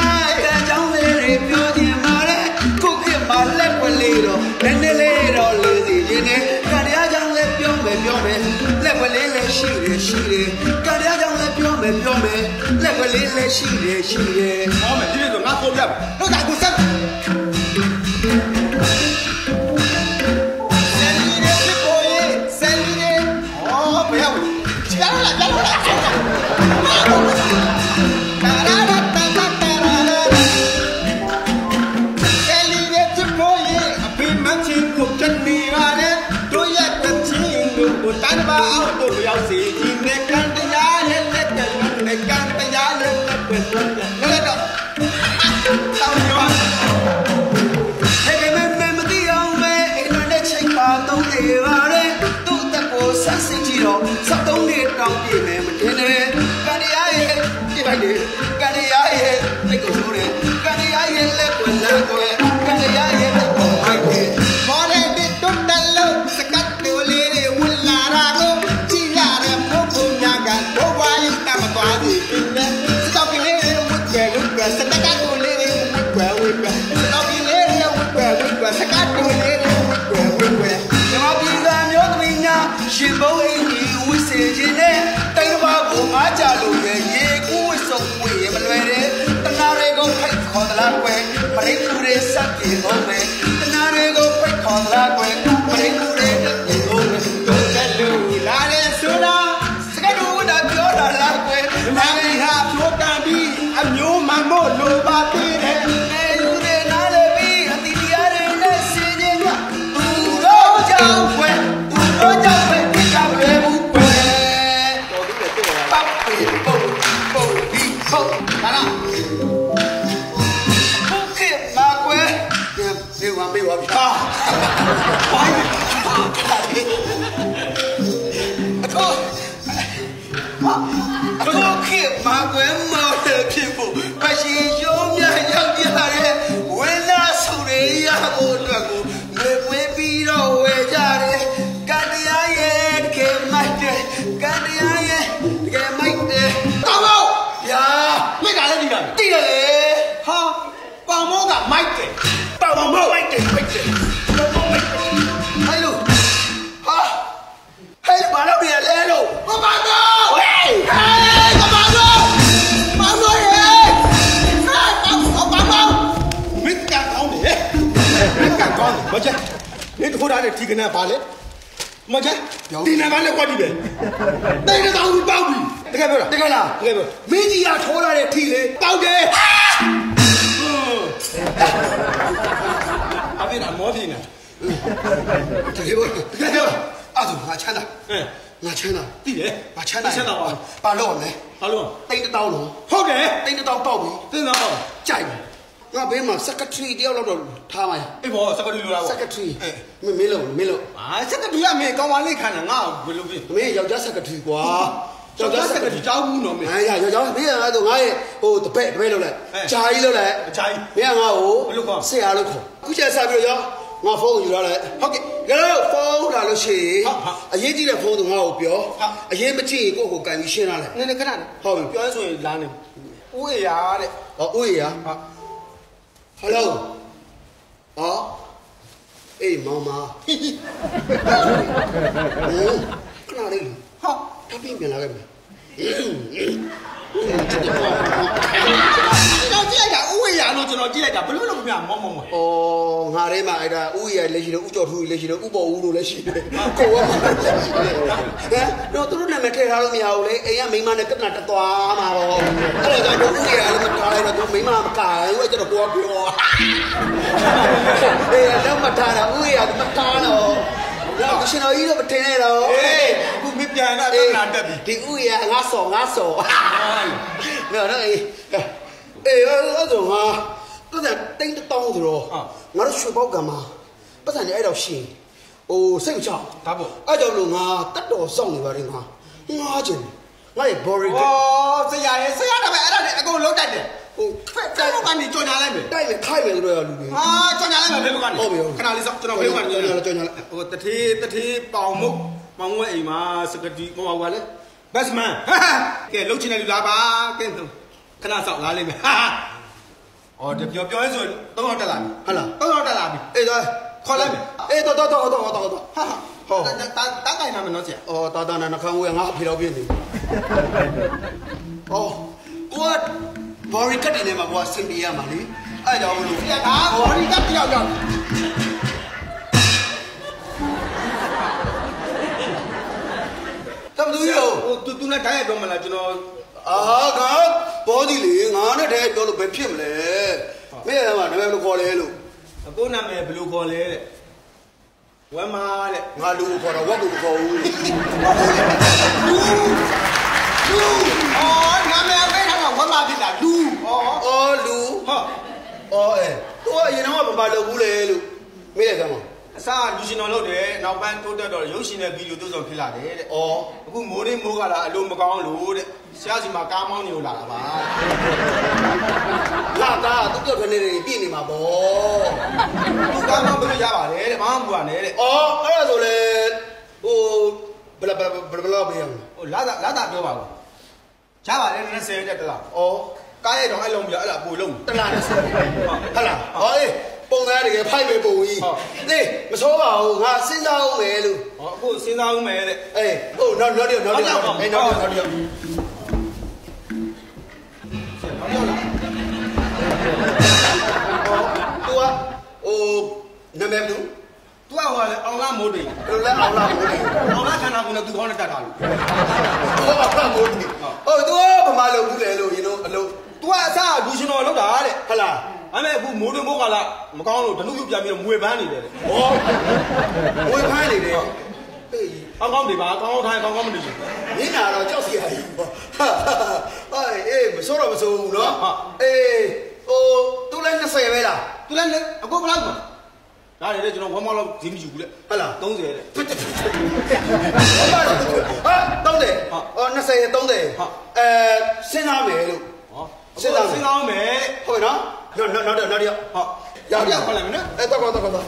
တဲ့ကြောင်းလေးတွေပြောခြင်းမာတဲ့ခုခေတ်မှာလက်ွက်လေးတော့နည်းနည်းလေးတော့လေးစီခြင်းနဲ့ကတရားကြောင့်လည်းပြောမယ်လက်ွက်လေးလည်းရှိတယ်ကတရားကြောင့်လည်းပြောမယ်လက်ွက်လေးလည်းရှိတယ်ဟောမယ်ဒီလိုဆိုငါပေါ်ပြမယ် တော့ဒါကိုစက်တန်ပါအောင်တို့ရောက်စီဒီနဲ့ကန်တရားနဲ့လက်နဲ့ကန်တရားနဲ့လက်ပဲတော့တောင်းရောဟဲ့မမတီအောင်မဲအင်တာနက်ချိန်ပါတော့နေပါလေသူ့တက်ကိုဆက်စစ်ကြည့်တော့73နှစ်တောင်းပြည့်မယ်မထင်နဲ့ကန်တရားရဲ့ပြလိုက်တယ်ကန်တရားရဲ့တိတ်ကိုဆိုးတယ်ကန်တရားရဲ့လက်ကိုလမ်းကိုကန်တရားရဲ့လက်ကိုဖိုက်တယ်မော်ရဲတစ်တွတ်တယ်လို့စကတ်တိုလေးတွေဝင်လာတာကိုကြည့်ရတယ်ဘုံဘုံညာကတော့ဝိုင်းတမသွားသေးဘူးစတော့ကလေးတွေဝတ်ကြလို့စတကတ်တိုလေးတွေဝတ်ကြစတော့ကလေးတွေဝတ်ကြစကတ်တိုလေးတွေဝတ်ကြညီမပြည်သားမျိုးသမီးများရှင်ဘုံအင်းကြီးဝစ်စေခြင်းနဲ့တိတ်ဘာကိုအားကြလို့ရေကူးဝစ်ဆုံးဝေးမလွယ်တဲ့တနာတွေကိုဖိတ်ခေါ်သလားကွယ်ပရိတ်သူတွေစက်ပြေဖို့ပဲတနာတွေကိုဖိတ်ခေါ်သလားကွယ်ပရိတ်သူတွေတက်ပြေဖို့ပဲတို့ကလူလာတဲ့ဆိုတာစကတူတာပြောတာလားကွယ်နာမည်ဟာဖြိုးကန်ပြီးအမျိုးမမို့လိုပါသေးတယ်အဲလူတွေနားလေပြီးအတီတရားတွေနဲ့စင်ကြင်ကသူတို့ကြောင့်ကွယ်သူတို့ကြောင့်ပဲဒီကလွယ်ဘူးကွယ်တော်ပြီလေပတ်ပြီးပုတ်လာလားဘုခေမာကွယ်ဒီဝမ်းမေးပါဗျာအခုခေမာကွယ်မော်တယ်ဖြစ်ဖို့ပရှင်ရုံးများရောက်ကြတဲ့ဝင်းလာဆူတွေရဖို့အတွက်ကိုငွေပွေးပြီးတော့ဝယ်ကြတယ်ကတရားရဲ့တကယ်မိုက်တယ်ကတရားရဲ့တကယ်မိုက်တယ်တောင်းတော့ဗျာမိကလည်းတိတယ်လေဟာပေါင်မောကမိုက်တယ်ပေါင်မောမိုက်တယ်ဟဲ့လို့ဟာဟဲ့ဘာလို့ပြန်လဲလို့ဘာမှတော့ဟေးဘာမှတော့ဘာလို့ရဲဘာမိကကောင်းတယ်မချက်你拖他的提个那把嘞，没钱，提那把嘞我这边，那个当包皮，你看不啦？你看啦，你看不？每季呀拖他的提嘞，包的。阿边那毛皮呢？这个不，这个阿祖拿钱的，拿钱的，对嘞，拿钱的，钱的哇，把肉呢？把肉，逮得到喽？好的，逮得到包皮，逮得到，摘的。ငါဘေးမှာ secretary တယောက်လောက်တော့ထားပါရအေးဘော secretary လိုလား secretary မင်းလို့အာ secretary ကမင်းကောင်းပါလိမ့်ခံတာငါဘယ်လိုဖြစ်မင်းယောက်ျား secretary ကွာယောက်ျား secretary ကြောက်ဘူးနော်မင်းအေးယောက်ျားမင်းကတော့ငါရဲ့ဟိုတပည့်လောက်လိုက်ဂျာကြီးလောက်လိုက်ဂျာကြီးမင်းကငါ့ကိုဘယ်လိုခေါ်ဆရာလို့ခေါ်ခုချက်စားပြီးတော့ငါဖုန်းကိုယူလာလိုက်ဟုတ်ကဲ့ကတော့ဖုန်းလာလို့ရှိရင်အရေးကြီးတဲ့ဖုန်းတော့ငါ့ကိုပြောအရေးမကြည့်ကိုကိုကန်ပြီးရှင်းလာလိုက်နည်းနည်းခဏဟုတ်ပြီပြောဆိုရင်လာနေဦးရရတဲ့ဟောဦးရရHello. Hey, mama. Kenapa ni? Ha, tapi biar lagi. Nó chỉ là ui à, nó chỉ là belum belum biar mama. Oh, ngare mah ada ui à, lagi ada ucap ui, lagi ada ubah ulu lagi. Kau apa? Nó tu nak macam hal ni hal ni, ayah memang nak kena tetua mah. Kalau jangan ui à, lepas kali nak tu memang makan, ui jadi buah buah. Đâu mà thà là ui à, mà thà nào. Rồi cái chuyện ấy nó bật thế này đâu. Cũng biết nhà nó làm được. Thì ui à, ngã sổ. Nữa đó ấy. Ê, rồi mà င်းဆိုတော့ငါတို့ရွှေပေါက်ကံမှာပတ်စံနေအဲ့တော့ရှင်ဟိုစိတ်မချဒါပေါ့အဲ့ကြောင့်လို့ငါတတ်တော်စောင့်နေပါတယ်ငါကျင်ငါရဲ့ boring ဩဆရာရဲ့ဆရာတော့ပဲအဲ့ဒါနဲ့အကုန်လုံးတိုက်တယ်ဟိုဖက်တော့ကနေကြော်ညာလိုက်မယ်တိုက်မယ်ခိုက်မယ်ဆိုတော့လူတွေဟာကြော်ညာလိုက်မယ်ဘယ်လိုကနေဟုတ်ပြီခဏလေးစောင့်ကျွန်တော်ဘယ်လိုကနေကြော်ညာလိုက်ဟိုတထေးပေါင်မုတ်ဝဲအိမ်မှာစကတိမောပါလေ Batman ကဲလှုပ်ချင်တယ်လူလာပါကဲခဏစောင့်လာလိမ့်မယ်ဩတပြောရင်ဆို3ရောက်တက်လာပြီဟုတ်လား3ရောက်တက်လာပြီအေးတော့ခေါ်လိုက်မယ်အေးတော့ဟာဟောတာကိုင်မှာမနော်ဆရာဩတာနာနှခမ်းဝဲငါအဖေတော့ပြင်းနေဩကိုကဘော်ရီကတ်နေမှာကိုကစင်ပြေရမှာလေအဲ့ကြောင့်မလို့ဆရာကဘော်ရီကတ်ပြောက်တော့တမသူရောဟိုသူနဲ့တိုင်းရတော့မလားကျွန်တော်ကဘောဒီလေငါနဲ့တည်းပြောလို့ပဲဖြစ်မလဲမင်းကနာမည်ဘယ်လိုခေါ်လဲလို့ကိုနာမည်ဘယ်လိုခေါ်လဲတဲ့ဝမ်းမာတဲ့ငါလူကိုခေါ်တော့ဝက်ကိုမခေါ်ဘူးလူနာမည်ပဲထားမှာဝမ်းမာဖြစ်တာလူလူဟုတ်သူကအရင်တော့မလုပ်ဘူးလေလို့မေးလိုက်ကြမှာအစားလူရှင်တော်လုပ်တယ်နောက်ပိုင်းတိုးတက်တော့ရုပ်ရှင်နဲ့ဗီဒီယိုသွဆောင်ဖြစ်လာတယ်တဲ့အခုမိုးရင်းမိုးကလာအလိုမကောင်းလို့တဲ့ဆရာစီမှာကားမောင်းနေလို့လာတာပါလာတာသူပြောထွက်နေတယ်ပြည့်နေမှာပေါ့သူကားမောင်းလို့ရပါတယ်တဲ့ဘာမှမပူရနဲ့တဲ့အဲ့ဒါဆိုလေဟိုဘလပေးရမဟိုလာတာပြောပါဘူးချပါတယ်20တက်တလားကားရတော့အဲ့လုံးပြအဲ့ဒါအပူလုံးတလား20ဟုတ်လားပုံသားတကယ်ဖိုက်ပဲပုံကြီးသိမစိုးပါဘူးငါစဉ်းစားအောင်မယ်လို့အခုစဉ်းစားအောင်မယ်တဲ့ဟုတ်နောက်တယောက်နောက်တယောက်သူကဟိုလေနာမည်ဘူးသူကဟိုလေအောင်လာမိုးတိဘယ်လိုလဲအောင်လာမိုးတိအောင်လာခန္ဓာကိုယ်နဲ့သူခေါင်းနဲ့တတ်တာလို့အောင်လာမိုးတိသူကဘာမှလုပ်ဘူးလေလို့ရင်တော့အလုပ်သူကအစားလူရှင်တော်လောက်တာတဲ့ဟုတ်လားအဲ့မဲ့အခုမိုးတွင်းမိုးကလာမကောင်းလို့ဒနုပြုပြန်ပြီးတော့မွေပန်းနေတယ်လေမွေပန်းနေတယ်ကောင်းနေပါကောင်းထိုင်ကောင်းမနေဘူးနင်းနာတော့ကြောက်စီရည်မစိုးတော့မစိုးဘူးနော်သူလည်း20ပဲလားသူလည်းအခုဘယ်လောက်ဒါလေကျွန်တော်ဝမ်းမောက်လောက်ဈေးမယူဘူးလေဟုတ်လား30တဲ့30 20 30စဉ်းစားမယ်လို့စဉ်းစားအောင်မယ်ဟုတ်နော်နောက်တယောက်ဟုတ်ရောက်ခေါ်လိုက်မယ်နော်တော့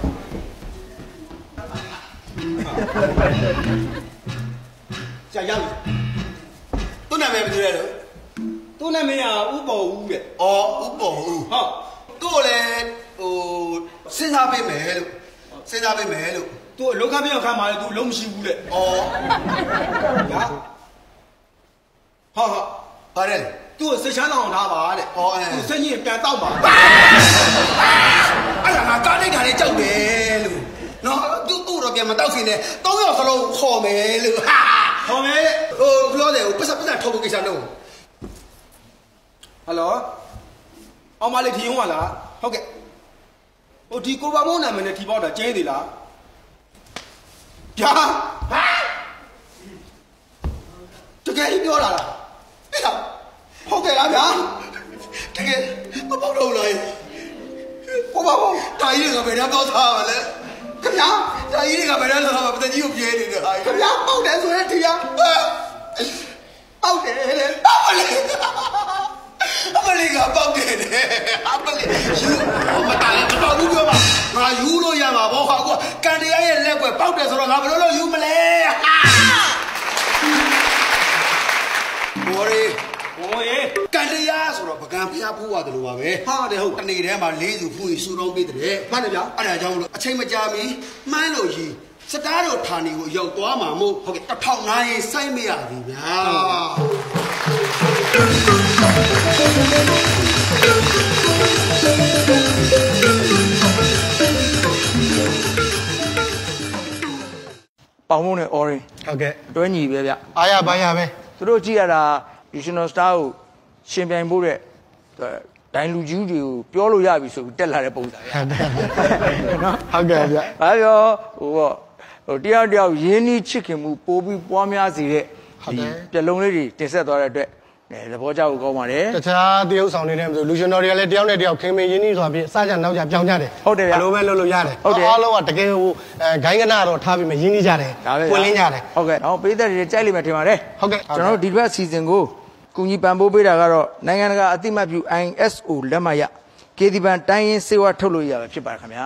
ဆရာရောက်သူ့နာမည်ဘယ်သူလဲလို့သူ့နာမည်ကဥပေါ်ဦးတဲ့ဥပေါ်ဦးဟုတ်သူ့ကိုလည်းစဉ်းစားပေးမယ်လို့သူအလုပ်ကပြောင်းခါမှာလေသူအလုံးမရှိဘူးတဲ့ညာဟုတ်ပါတယ်သူ့ကိုစိတ်ချမ်းသာအောင်ထားပါတဲ့သူစိတ်ညစ်ပြန်တောက်ပါအဲ့ဒါငါကားလိုက်တာလေးကြောက်တယ်လို့နော်သူ့တော့ပြန်မတောက်စင်နဲ့3ယောက်စလုံးခေါ်မယ်လို့ခေါ်မယ်ပြောတယ်ပတ်စံထုတ်ဖို့ကိစ္စတော့ဟယ်လိုအောင်မလေးထီယုံပါလားဟုတ်ကဲ့ဟိုဒီကိုပါမောင်းနာမည်နဲ့ထီပေါက်တာကျဲသေးလားဗျာတကယ်ပြောတာလားဟုတ်ကဲ့လားဗျာတကယ်မပေါက်တော့လားကိုပါမောင်းတာကြီးကဘယ်တော့ထားပါလဲခင်ဗျာတာကြီးကဘယ်တော့ထားပါပတကြီးကိုပြေးနေတယ်ဟာခင်ဗျာပေါက်တယ်ဆိုရင်ထီရပေါက်တယ်လေပေါက်လေအမလေးကပေါက်တယ်အမလေးယူမတားလည်းမပေါက်ဘူးပြောပါငါယူလို့ရမှာဘောဟာကွာကန်တရားရဲ့လက်ကွယ်ပေါက်တယ်ဆိုတော့ငါဘယ်လိုလုပ်ယူမလဲဘောရီကန်တရားဆိုတော့ပကံဖျားဖူးရတယ်လို့ပါပဲဟုတ်တယ်ဟုတ်တနေ့တည်းမှာ၄စုဖူးပြီးစူတောင်းပေးတယ်မှန်တယ်ဗျာအဲ့ဒါကြောင့်လို့အချိန်မကြာမီမှန်းလို့ရီစတားတော်ဌာနီကိုရောက်သွားမှာမို့ဟုတ်ကဲ့1000နာရီစိုက်မရဘူးဗျာပေါင်မုံနဲ့ orange ဟုတ်ကဲ့တွဲညီပဲဗျအားရပါရပဲသူတို့ကြည့်ရတာ National Star ကိုရှင်ပြိုင်ဖို့တဲ့ဒိုင်လူကြီးတွေကိုပြောလို့ရပြီဆိုပြီးတက်လာတဲ့ပုံစံဗျနော်ဟုတ်ကဲ့ဗျဘာပြောဟိုတယောက်ရင်းနှီးချစ်ခင်မှုပိုးပြီးပွားများစေတဲ့ဒီပြလုံးလေးတွေတင်ဆက်သွားတဲ့အတွက် သဘောကျဖို့ကောင်းပါတယ် တခြားတရုပ်ဆောင်နေတယ်မဆိုလူရှင်တော်တွေကလည်းတယောက်နဲ့တယောက်ခင်မင်းရင်းနှီးစွာဖြင့်စကြနောက်ကြပြောင်းကြတယ် ဟုတ်တယ်ဗျာ ဘယ်လိုပဲလုပ်လို့ရတယ် ဟုတ်တယ် အားလုံးကတကယ်ဟိုဂိုင်းကနာတော့ထားပြီးမှရင်းနှီးကြတယ် ဒါပဲ ပွင့်လင်းကြတယ် ဟုတ်ကဲ့အောင်ပေးသက်တွေကြိုက်လိမ့်မယ်ထင်ပါတယ် ဟုတ်ကဲ့ ကျွန်တော်တို့ဒီဘက်အစီအစဉ်ကိုကုညီပံ့ပိုးပေးတာကတော့နိုင်ငံတကာအသိမှတ်ပြု ISO လက်မှတ်ရကေဒီပန်တိုင်းရင်းစေဝါထုတ်လို့ရပဲဖြစ်ပါတယ်ခင်ဗျာ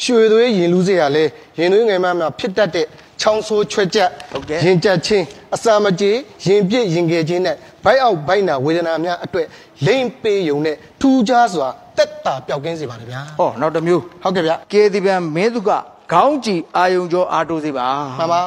ရွှေသွေးရင်လူးစရာလဲရင်သွေးငယ်မှများဖြစ်တတ်တဲ့ချောင်းဆိုးချွဲချက် ဟုတ်ကဲ့ ရင်ကြက်ချင်းအစာမကြေရင်ပြည့်ရင်ငယ်ချင်းနဲ့ဘိုက်အောက်ဘိုက်နာဝေဒနာများအတွက်လိမ့်ပေးယုံနဲ့ထူးခြားစွာတက်တာပျောက်ကင်းစေပါတယ်ဗျာ ဟောနောက်တစ်မျိုး ဟုတ်ကဲ့ဗျာ ကေဒီပန်မင်းသူကခေါင်းကြည်အာယုံကျော်အာတိုးစေပါ မှန်ပါ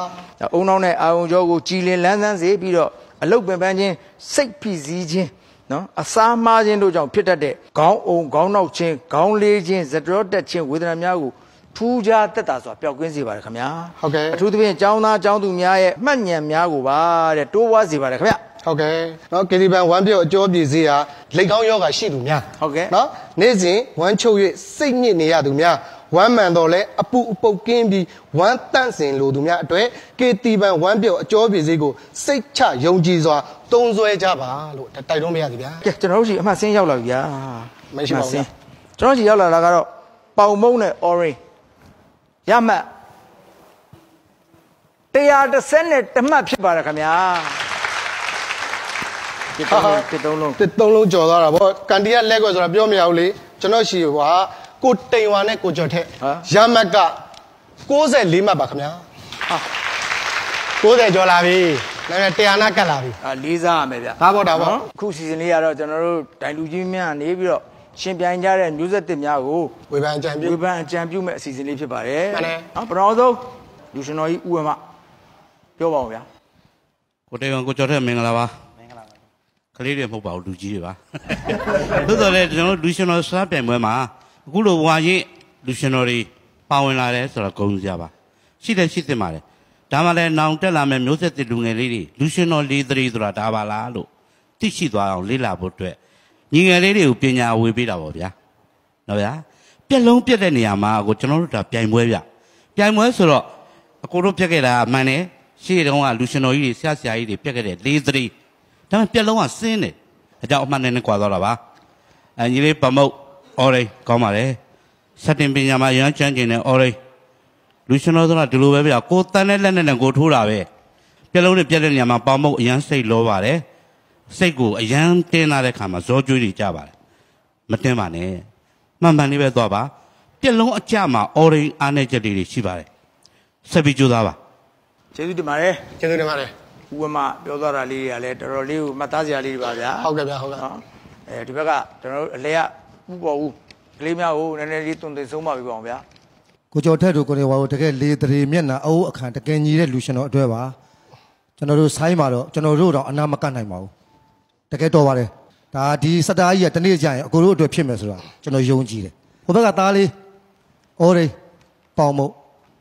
အုံနောက်နဲ့အာယုံကျော်ကိုကြည်လင်လန်းဆန်းစေပြီးတော့အလုတ်ပင်ပန်းခြင်းစိတ်ဖိစီးခြင်းနော်အစားမှားခြင်းတို့ကြောင့်ဖြစ်တတ်တဲ့ခေါင်းအုံခေါင်းနောက်ခြင်းခေါင်းလေးခြင်းဇကြောတက်ခြင်းဝေဒနာများကိုထူးခြားတက်တာစွာပျောက်ကင်းစေပါတယ်ခင်ဗျာ ဟုတ်ကဲ့ အထူးသဖြင့်ကျောင်းသားကျောင်းသူများရဲ့မှတ်ဉာဏ်များကိုပါတဲ့တိုးပွားစေပါတယ်ခင်ဗျာ ဟုတ်ကဲ့နော်ကေဒီပန်ဝမ်းပြုတ်အကျော်ပြည်စည်းဟာလက်ကောင်းယောဂရှိသူများ ဟုတ်ကဲ့ နော်နေ့စဉ်ဝမ်းချုပ်၍စိတ်ညစ်နေရသူများဝမ်းမှန်တော့လဲအပူအပုတ်ကင်းပြီးဝမ်းတန့်စင်လိုသူများအတွက်ကေတီပန်ဝမ်းပြုတ်အကျော်ပြည်စည်းကိုစိတ်ချယုံကြည်စွာသုံးစွဲကြပါလို့တိုက်တွန်းမရသည်ဗျာ ကဲကျွန်တော်တို့ရှိအမှတ်စင်းရောက်လာပြီဗျာ မရှိပါဘူးဗျာ ကျွန်တော်ရှိရောက်လာတာကတော့ပေါင်မုံနဲ့ orange ရမှတ်130နဲ့တမှတ်ဖြစ်ပါတယ်ခင်ဗျာတစ်တုံးလုံး တစ်သုံးလုံးကြော်သွားတာဗောကန်တီကလက်ကွက်ဆိုတာပြောမရဘူးလေကျွန်တော်ရှိဟွာကိုတိန်ဝါနဲ့ကိုကျော်ထက်ရမတ်က64မှတ်ပါခင်ဗျာ90ကျော်လာပြီဒါပေမဲ့100နာကတ်လာပြီ လေးစားရမယ်ဗျ ဒါပေါ့ဒါပေါ့ အခုစီစဉ်လေးကတော့ကျွန်တော်တို့ဒိုင်လူကြီးများနေပြီးတော့ရှင်ပြိုင်ကြတဲ့မျိုးဆက်တစ်များကို ဝေဖန်အကြံပြု ဝေဖန်အကြံပြုမဲ့အစီအစဉ်လေးဖြစ်ပါတယ် မှန်တယ် နော်ပထမဆုံးလူရှင်တော်ကြီးဦးဝမပြောပါဦးဗျာ ကိုတေဝန်ကိုကျော်ထက်မင်္ဂလာပါမင်္ဂလာပါကလေးတွေမဟုတ်ပါဘူးလူကြီးတွေပါသို့တော်လည်းကျွန်တော်တို့လူရှင်တော်စားပြိုင်ပွဲမှာအခုလိုဝါရင်လူရှင်တော်တွေပါဝင်လာတယ်ဆိုတော့ဂုဏ်ယူကြပါရှိတယ်ရှိသင့်ပါတယ်ဒါမှလည်းနောင်တက်လာမယ့်မျိုးဆက်သစ်လူငယ်လေးတွေလူရှင်တော်လေးသတိဆိုတာဒါပါလားလို့သိရှိသွားအောင်လေ့လာဖို့အတွက်ညီငယ်လေးတွေကိုပညာဝေပေးတာပေါ့ဗျာနော်ဗျာပြက်လုံးပြက်တဲ့နေရာမှာကိုကျွန်တော်တို့ဒါပြိုင်ပွဲဗျပြိုင်ပွဲဆိုတော့အကိုတို့ပြက်ခဲ့တာအမှန်တယ်ရှေ့တုန်းကလူရှင်တော်ကြီးတွေဆရာဆရာကြီးတွေပြက်ခဲ့တဲ့လေးသတိဒါပေမဲ့ပြက်လုံးကစင်းတယ်အကြောင်းအမှန်နဲ့ကွာသွားတာပါညီလေးပမုတ်အော်ရိကောင်းပါလေစတင်ပညာမှာရမ်းချမ်းကျင်တဲ့အော်ရိလူရှင်တော်ဆိုတာဒီလိုပဲဗျာကိုတန်းတဲ့လက်နဲ့ကိုထိုးတာပဲပြက်လုံးနဲ့ပြက်တဲ့နေရာမှာပမုတ်အရမ်းစိတ်လောပါတယ်စိတ်ကိုအရန်တင်းလာတဲ့ခါမှာဇောကျွေးတွေကြပါတယ်မတင်းပါနဲ့မှန်မှန်လေးပဲသွားပါပြက်လုံးအကြမှာအော်ရိအားနေချက်တွေရှိပါတယ်ဆက်ပြီးကြိုးစားပါ ကျေးဇူးတင်ပါတယ် ကျေးဇူးတင်ပါတယ် ဦးဝမပြောသွားတာလေးတွေကလည်းတော်တော်လေးကိုမှတ်သားစရာလေးတွေပါဗျာ ဟုတ်ကဲ့ဗျာဟုတ်ကဲ့ နော်ဒီဘက်ကကျွန်တော်တို့အလဲကဥပေါ်ဦးကလေးများကိုနည်းနည်းလေးတွင်တင်ဆုံးပါပြီပေါ့ဗျာ ကိုကျော်ထက်တို့ကိုနေဝါတို့တကယ်လေတရေမျက်နှာအုပ်အခန့်တကယ်ညီတဲ့လူရှင်တော်အတွက်ပါကျွန်တော်တို့ဆိုင်းမှာတော့ကျွန်တော်တို့တော့အနာမကတ်နိုင်ပါဘူးတကယ်တော်ပါတယ်ဒါဒီစတားကြီးကတနေ့ကျရင်အကိုတို့အတွက်ဖြစ်မယ်ဆိုတာကျွန်တော်ယုံကြည်တယ်ဟိုဘက်ကသားလေးအော်ရိပေါင်မုတ်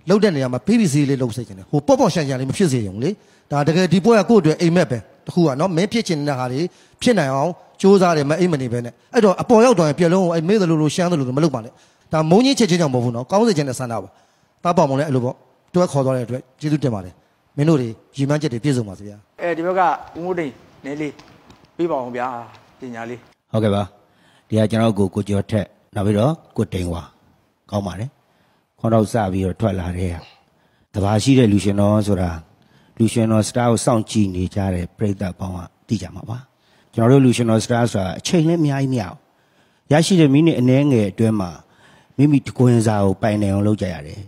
လှုပ်တဲ့နေရာမှာ BBC လေးလှုပ်စိတ်ချင်တယ်ဟိုပေါ့ပေါ့ရှန်ရှန်လေးမဖြစ်စေရုံလေဒါတကယ်ဒီပွဲကကိုယ့်အတွက်အိမ်မက်ပဲတခုကနော်မင်းဖြစ်ချင်တဲ့ဟာတွေဖြစ်နိုင်အောင်စူးစမ်းတယ်မအိမ်မနေပဲနဲ့အဲ့တော့အပေါ်ရောက်တော့ရင်ပြက်လုံးကိုအဲ့မေးသလိုလိုရှမ်းသလိုလိုမလုပ်ပါနဲ့ဒါမုံကြီးချက်ချင်းကြောင့်မဟုတ်ဘူးနော်ကောင်းစေချင်တဲ့ဆန္ဒပါတားပေါင်မုံလည်းအဲ့လိုပေါ့တွဲခေါ်သွားတဲ့အတွက်ကျေးဇူးတင်ပါတယ်မင်းတို့တွေရည်မှန်းချက်တွေပြည့်စုံပါစေဗျာ ဒီဘက်ကဦးမိုးတိန်နည်းလေးပြီးပါအောင်ဗျာပညာလေး ဟုတ်ကဲ့ပါဒီကကျွန်တော်ကိုကျော်ထက်နောက်ပြီးတော့ကိုတိန်ဝါကောင်းပါတယ်ခေါင်းတော့စပြီးတော့ထွက်လာတဲ့တဘာရှိတဲ့လူရှင်တော်ဆိုတာလူရှင်တော်စတားကိုစောင့်ကြည့်နေကြတဲ့ပြိဿပေါင်းကသိကြမှာပါကျွန်တော်တို့လူရှင်တော်စတားဆိုတာအချိန်လည်းအများကြီးမရအောင်ရရှိတဲ့မိနစ်အနည်းငယ်အတွင်းမှာမိမိတကွင်းစားကိုပိုင်နိုင်အောင်လုပ်ကြရတယ်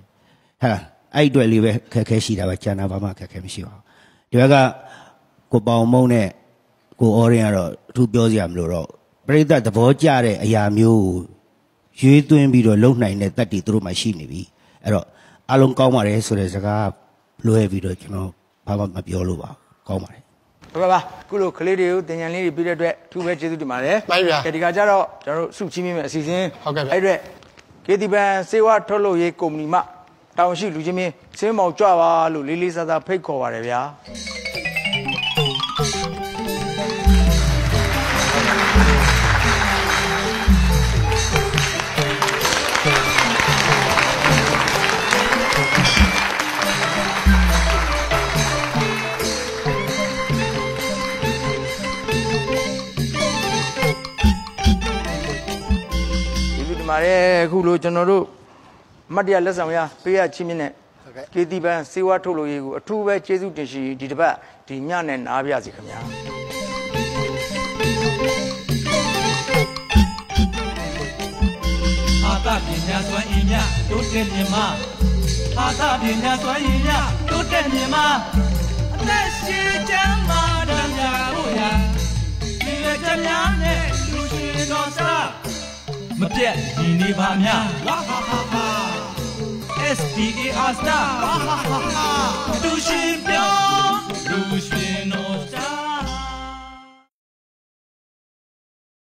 ဟဲ့လားအဲ့အတွက်လေးပဲခက်ခဲရှိတာပဲကျန်တာဘာမှခက်ခဲမရှိပါဘူးဒီဘက်ကကိုပေါင်မုံနဲ့ကိုအော်ရင်ကတော့အထူးပြောစရာမလိုတော့ပြိဿသဘောကျတဲ့အရာမျိုးကိုရွေးသွင်းပြီးတော့လုံနိုင်တဲ့တတ်တည်သူတို့မှရှိနေပြီအဲ့တော့အလုံးကောင်းပါတယ်ဆိုတဲ့စကားလွှဲပြီးတော့ကျွန်တော်ဘာမှမပြောလို့ပါကောင်းပါတယ် ဟုတ်ကဲ့ပါခုလိုကလေးတွေကိုတင်ញံလေးတွေပြီးတဲ့အတွက်အထူးပဲကျေးဇူးတင်ပါတယ် မှန်ပါဗျာ ဒီကကြတော့ကျွန်တော်တို့စုချင်းမြင့်မဲ့အစီအစဉ် ဟုတ်ကဲ့ဗျာ အဲ့အတွက်ကေတီပန်စေဝါထုတ်လုပ်ရေးကုမ္ပဏီမှတောင်ရှိလူချင်းမြင့်စင်းမောင်ကြွပါလို့လေးလေးစားစားဖိတ်ခေါ်ပါတယ်ဗျာ ပါတယ်အခုလိုကျွန်တော်တို့မတ်တရားလက်ဆောင်ရပေးရချင်းမြင့်နဲ့ကေတီပန်းစေဝါထုတ်လို့ရေးကိုအထူးပဲကျေးဇူးတင်ရှိဒီတစ်ပတ်ဒီညနဲ့နားပြစီခင်ဗျာအာသပညာစွမ်းအင်များတိုးတက်မြင်မအာသပညာစွမ်းအင်များတိုးတက်မြင်မအသက်ရှင်ချမ်းသာတော်များဖို့ရာဒီလက်ချက်များနဲ့လူရှင်တော်စားမပြတ်ဒီနေပါများဝါဟာဟာဟာ SDAR Star ဝါဟာဟာဟာတူ